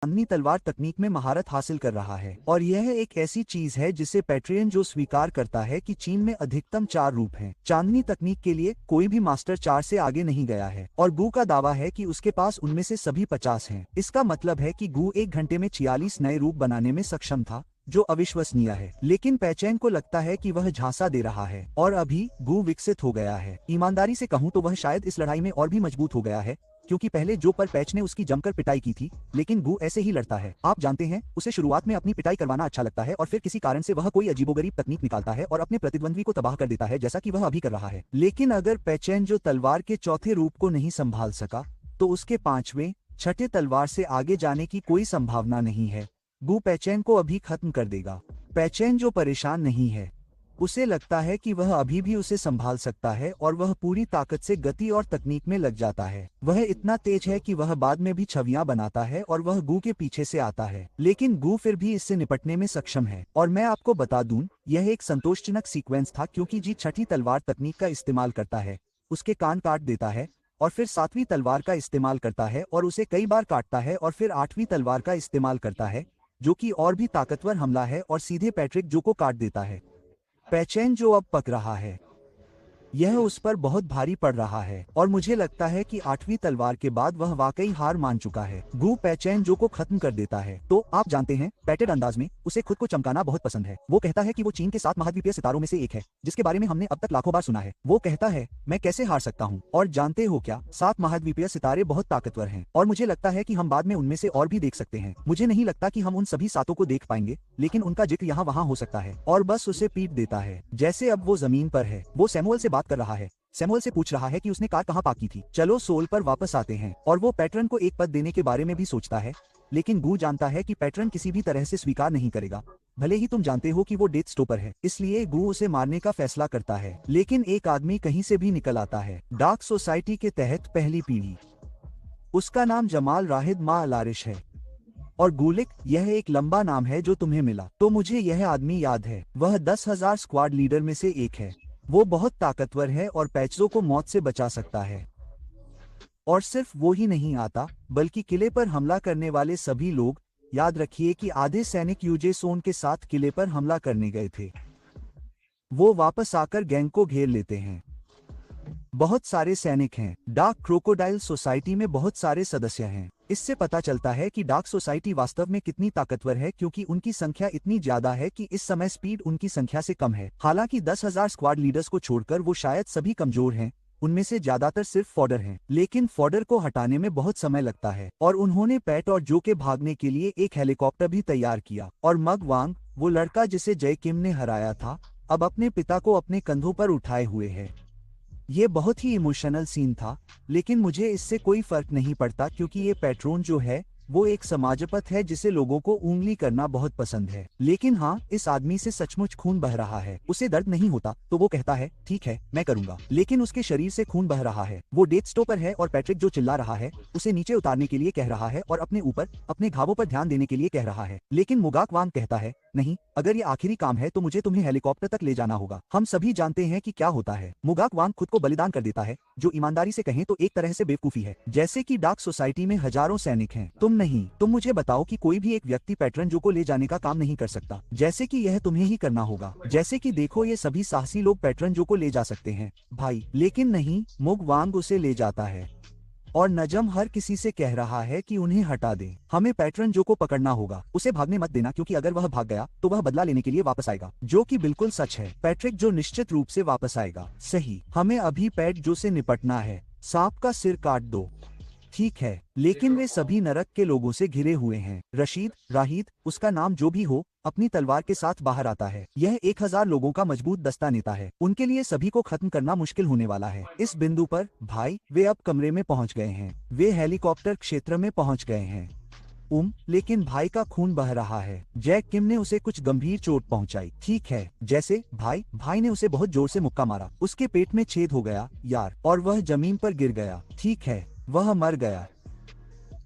चांदनी तलवार तकनीक में महारत हासिल कर रहा है और यह एक ऐसी चीज है जिसे पैट्रियन जो स्वीकार करता है कि चीन में अधिकतम 4 रूप हैं। चांदनी तकनीक के लिए कोई भी मास्टर 4 से आगे नहीं गया है और गू का दावा है कि उसके पास उनमें से सभी 50 हैं। इसका मतलब है कि गू 1 घंटे में 46 नए रूप बनाने में सक्षम था, जो अविश्वसनीय है। लेकिन पैचेन को लगता है कि वह झांसा दे रहा है और अभी गू विकसित हो गया है। ईमानदारी से कहूँ तो वह शायद इस लड़ाई में और भी मजबूत हो गया है, क्योंकि पहले जो पर पैच ने उसकी जमकर पिटाई की थी, लेकिन गू ऐसे ही लड़ता है। आप जानते हैं, उसे शुरुआत में अपनी पिटाई करवाना अच्छा लगता है और फिर किसी कारण से वह कोई अजीबोगरीब तकनीक निकालता है और अपने प्रतिद्वंद्वी को तबाह कर देता है, जैसा कि वह अभी कर रहा है। लेकिन अगर पैचेन जो तलवार के चौथे रूप को नहीं संभाल सका, तो उसके 5वें, 6ठे तलवार से आगे जाने की कोई संभावना नहीं है। गू पैचेन को अभी खत्म कर देगा। पैचेन जो परेशान नहीं है, उसे लगता है कि वह अभी भी उसे संभाल सकता है और वह पूरी ताकत से गति और तकनीक में लग जाता है। वह इतना तेज है कि वह बाद में भी छवियां बनाता है और वह गू के पीछे से आता है, लेकिन गू फिर भी इससे निपटने में सक्षम है। और मैं आपको बता दूं, यह एक संतोषजनक सीक्वेंस था, क्योंकि जी 6ठी तलवार तकनीक का इस्तेमाल करता है, उसके कान काट देता है और फिर 7वीं तलवार का इस्तेमाल करता है और उसे कई बार काटता है और फिर 8वीं तलवार का इस्तेमाल करता है, जो कि और भी ताकतवर हमला है और सीधे पैट्रिक जो को काट देता है। पैचेन जो अब पक रहा है, यह उस पर बहुत भारी पड़ रहा है और मुझे लगता है कि 8वीं तलवार के बाद वह वाकई हार मान चुका है। गू पैचेन जो को खत्म कर देता है। तो आप जानते हैं, पैटेड अंदाज में उसे खुद को चमकाना बहुत पसंद है। वो कहता है कि वो चीन के 7 महाद्वीपीय सितारों में से एक है, जिसके बारे में हमने अब तक लाखों बार सुना है। वो कहता है, मैं कैसे हार सकता हूँ। और जानते हो क्या, 7 महाद्वीपीय सितारे बहुत ताकतवर हैं और मुझे लगता है कि हम बाद में उनमें से और भी देख सकते हैं। मुझे नहीं लगता कि हम उन सभी 7 को देख पाएंगे, लेकिन उनका जिक्र यहाँ वहाँ हो सकता है। और बस उसे पीट देता है। जैसे अब वो जमीन पर है, वो सैमुअल से बात कर रहा है। सैमुअल से पूछ रहा है कि उसने कार कहाँ पार्क की थी। चलो सोल पर वापस आते हैं और वो पैटर्न को एक पद देने के बारे में भी सोचता है, लेकिन गू जानता है कि पैटर्न किसी भी तरह से स्वीकार नहीं करेगा, भले ही तुम जानते हो कि वो डेथ स्टॉपर है। इसलिए गू उसे मारने का फैसला करता है। लेकिन एक आदमी कहीं से भी निकल आता है, डार्क सोसाइटी के तहत पहली पीढ़ी। उसका नाम जमाल राहिद मा अलारिश है और गुलिक, यह एक लंबा नाम है जो तुम्हें मिला। तो मुझे यह आदमी याद है, वह 10,000 स्क्वाड लीडर में से एक है। वो बहुत ताकतवर है और पैचो को मौत से बचा सकता है। और सिर्फ वो ही नहीं आता, बल्कि किले पर हमला करने वाले सभी लोग। याद रखिए कि आधे सैनिक यूजे सोन के साथ किले पर हमला करने गए थे। वो वापस आकर गैंग को घेर लेते हैं। बहुत सारे सैनिक हैं। डार्क क्रोकोडाइल सोसाइटी में बहुत सारे सदस्य हैं। इससे पता चलता है कि डार्क सोसाइटी वास्तव में कितनी ताकतवर है, क्योंकि उनकी संख्या इतनी ज्यादा है कि इस समय स्पीड उनकी संख्या से कम है। हालांकि 10,000 स्क्वाड लीडर्स को छोड़कर वो शायद सभी कमजोर हैं, उनमें से ज्यादातर सिर्फ फॉडर हैं। लेकिन फॉडर को हटाने में बहुत समय लगता है और उन्होंने पैट और जो के भागने के लिए एक हेलीकॉप्टर भी तैयार किया। और मग वांग, वो लड़का जिसे जय किम ने हराया था, अब अपने पिता को अपने कंधों पर उठाए हुए है। ये बहुत ही इमोशनल सीन था, लेकिन मुझे इससे कोई फर्क नहीं पड़ता, क्योंकि ये पैट्रोन जो है वो एक समाजपत है जिसे लोगों को उंगली करना बहुत पसंद है। लेकिन हाँ, इस आदमी से सचमुच खून बह रहा है। उसे दर्द नहीं होता तो वो कहता है, ठीक है मैं करूंगा, लेकिन उसके शरीर से खून बह रहा है। वो डेथ स्टॉपर है और पैट्रिक जो चिल्ला रहा है उसे नीचे उतारने के लिए कह रहा है और अपने ऊपर अपने घावों पर ध्यान देने के लिए कह रहा है। लेकिन मुगाक वांग कहता है, नहीं, अगर ये आखिरी काम है तो मुझे तुम्हें हेलीकॉप्टर तक ले जाना होगा। हम सभी जानते हैं कि क्या होता है। मुगाक वांग खुद को बलिदान कर देता है, जो ईमानदारी से कहें तो एक तरह से बेवकूफी है। जैसे कि डार्क सोसाइटी में हजारों सैनिक हैं, तुम नहीं। तुम मुझे बताओ कि कोई भी एक व्यक्ति पैटर्न जो को ले जाने का काम नहीं कर सकता, जैसे कि यह तुम्हें ही करना होगा। जैसे कि देखो, ये सभी साहसी लोग पैटर्न जो को ले जा सकते हैं भाई, लेकिन नहीं, मुग वांग उसे ले जाता है और नजम हर किसी से कह रहा है कि उन्हें हटा दें। हमें पैटर्न जो को पकड़ना होगा, उसे भागने मत देना, क्योंकि अगर वह भाग गया तो वह बदला लेने के लिए वापस आएगा, जो कि बिल्कुल सच है। पैट्रिक जो निश्चित रूप से वापस आएगा। सही, हमें अभी पैट जो से निपटना है। सांप का सिर काट दो, ठीक है, लेकिन वे सभी नरक के लोगों से घिरे हुए हैं। रशीद, राहिद, उसका नाम जो भी हो, अपनी तलवार के साथ बाहर आता है। यह 1000 लोगों का मजबूत दस्ता नेता है। उनके लिए सभी को खत्म करना मुश्किल होने वाला है। इस बिंदु पर भाई, वे अब कमरे में पहुंच गए हैं। वे हेलीकॉप्टर क्षेत्र में पहुंच गए हैं। लेकिन भाई का खून बह रहा है। जैक किम ने उसे कुछ गंभीर चोट पहुंचाई। ठीक है, जैसे भाई ने उसे बहुत जोर से मुक्का मारा। उसके पेट में छेद हो गया यार, और वह जमीन पर गिर गया। ठीक है, वह मर गया।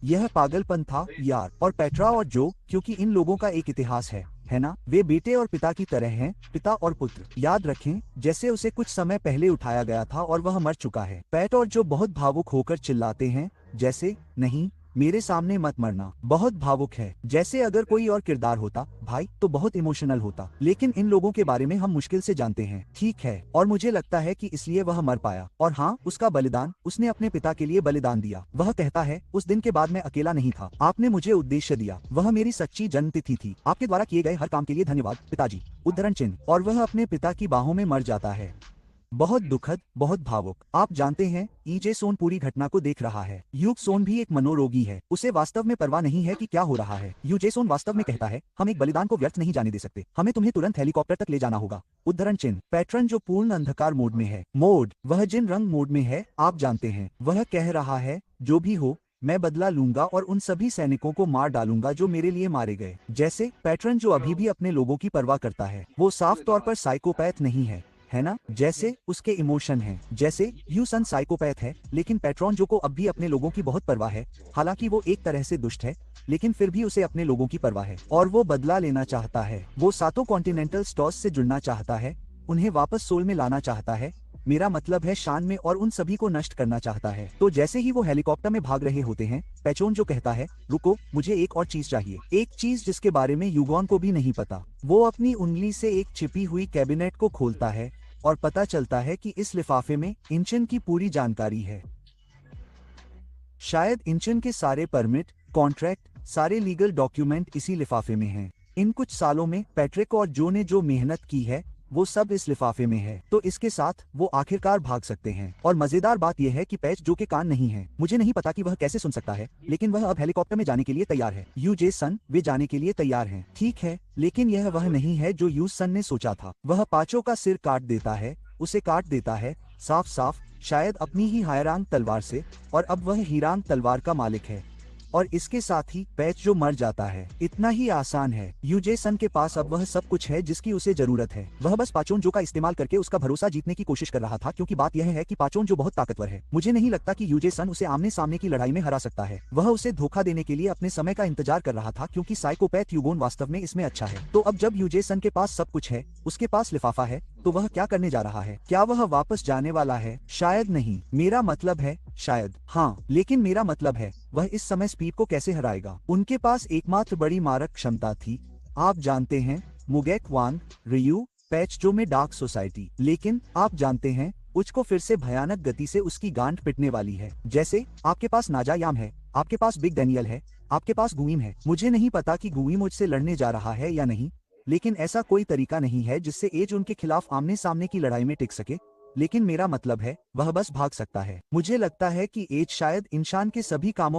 यह पागलपन था यार। और पेट्रा और जो, क्योंकि इन लोगों का एक इतिहास है ना? वे बेटे और पिता की तरह हैं, पिता और पुत्र। याद रखें, जैसे उसे कुछ समय पहले उठाया गया था और वह मर चुका है। पैट और जो बहुत भावुक होकर चिल्लाते हैं, जैसे नहीं, मेरे सामने मत मरना। बहुत भावुक है, जैसे अगर कोई और किरदार होता भाई तो बहुत इमोशनल होता, लेकिन इन लोगों के बारे में हम मुश्किल से जानते हैं। ठीक है, और मुझे लगता है कि इसलिए वह मर पाया। और हाँ, उसका बलिदान, उसने अपने पिता के लिए बलिदान दिया। वह कहता है, उस दिन के बाद मैं अकेला नहीं था, आपने मुझे उद्देश्य दिया, वह मेरी सच्ची जन्मतिथि थी। आपके द्वारा किए गए हर काम के लिए धन्यवाद पिताजी। उद्धरण चिन्ह। और वह अपने पिता की बाहों में मर जाता है। बहुत दुखद, बहुत भावुक। आप जानते हैं, ईजे सोन पूरी घटना को देख रहा है। यूक सोन भी एक मनोरोगी है, उसे वास्तव में परवाह नहीं है कि क्या हो रहा है। यूजे सोन वास्तव में कहता है, हम एक बलिदान को व्यर्थ नहीं जाने दे सकते, हमें तुम्हें तुरंत हेलीकॉप्टर तक ले जाना होगा। उद्धरण चिन्ह। पैट्रन जो पूर्ण अंधकार मोड में है। मोड, वह जिन रंग मोड में है, आप जानते हैं। वह कह रहा है, जो भी हो, मैं बदला लूंगा और उन सभी सैनिकों को मार डालूंगा जो मेरे लिए मारे गए। जैसे पैट्रन जो अभी भी अपने लोगों की परवाह करता है, वो साफ तौर पर साइकोपैथ नहीं है ना? जैसे उसके इमोशन हैं, जैसे यूसन साइकोपैथ है, लेकिन पैट्रॉन जो को अब भी अपने लोगों की बहुत परवाह है। हालांकि वो एक तरह से दुष्ट है, लेकिन फिर भी उसे अपने लोगों की परवाह है और वो बदला लेना चाहता है। वो सातों कॉन्टिनेंटल स्टॉर्स से जुड़ना चाहता है, उन्हें वापस सोल में लाना चाहता है, मेरा मतलब है शान में, और उन सभी को नष्ट करना चाहता है। तो जैसे ही वो हेलीकॉप्टर में भाग रहे होते हैं, पैचोन जो कहता है, रुको, मुझे एक और चीज चाहिए, एक चीज जिसके बारे में यूगॉन को भी नहीं पता। वो अपनी उंगली से एक छिपी हुई कैबिनेट को खोलता है और पता चलता है कि इस लिफाफे में इंचन की पूरी जानकारी है। शायद इंचन के सारे परमिट, कॉन्ट्रैक्ट, सारे लीगल डॉक्यूमेंट इसी लिफाफे में हैं। इन कुछ सालों में पैट्रिक और जो ने जो मेहनत की है, वो सब इस लिफाफे में है। तो इसके साथ वो आखिरकार भाग सकते हैं। और मजेदार बात यह है कि पैच जो के कान नहीं है। मुझे नहीं पता कि वह कैसे सुन सकता है, लेकिन वह अब हेलीकॉप्टर में जाने के लिए तैयार है। यू जे सन, वे जाने के लिए तैयार हैं। ठीक है, लेकिन यह वह नहीं है जो यू सन ने सोचा था। वह पाचो का सिर काट देता है, उसे काट देता है, साफ साफ, शायद अपनी ही हायरांग तलवार से, और अब वह हीरांग तलवार का मालिक है। और इसके साथ ही पैच जो मर जाता है। इतना ही आसान है। यूजे सन के पास अब वह सब कुछ है जिसकी उसे जरूरत है। वह बस पाचोन जो का इस्तेमाल करके उसका भरोसा जीतने की कोशिश कर रहा था, क्योंकि बात यह है कि पाचोन जो बहुत ताकतवर है। मुझे नहीं लगता कि यूजे सन उसे आमने सामने की लड़ाई में हरा सकता है। वह उसे धोखा देने के लिए अपने समय का इंतजार कर रहा था, क्योंकि साइकोपैथ यूगोन वास्तव में इसमें अच्छा है। तो अब जब यूजे सन के पास सब कुछ है, उसके पास लिफाफा है, तो वह क्या करने जा रहा है? क्या वह वापस जाने वाला है? शायद नहीं। मेरा मतलब है शायद हाँ, लेकिन मेरा मतलब है वह इस समय स्पीड को कैसे हराएगा? उनके पास एकमात्र बड़ी मारक क्षमता थी, आप जानते हैं, मुगेक वान, रियू, पैच जो में डार्क सोसाइटी। लेकिन आप जानते हैं, उच को फिर से भयानक गति से उसकी गांठ पिटने वाली है। जैसे आपके पास नाजा याम है, आपके पास बिग डैनियल है, आपके पास गुइम है। मुझे नहीं पता कि गुइम मुझसे लड़ने जा रहा है या नहीं, लेकिन ऐसा कोई तरीका नहीं है जिससे एज उनके खिलाफ आमने सामने की लड़ाई में टिक सके। लेकिन मेरा मतलब है, वह बस भाग सकता है। मुझे लगता है कि एज शायद इंसान के सभी कामों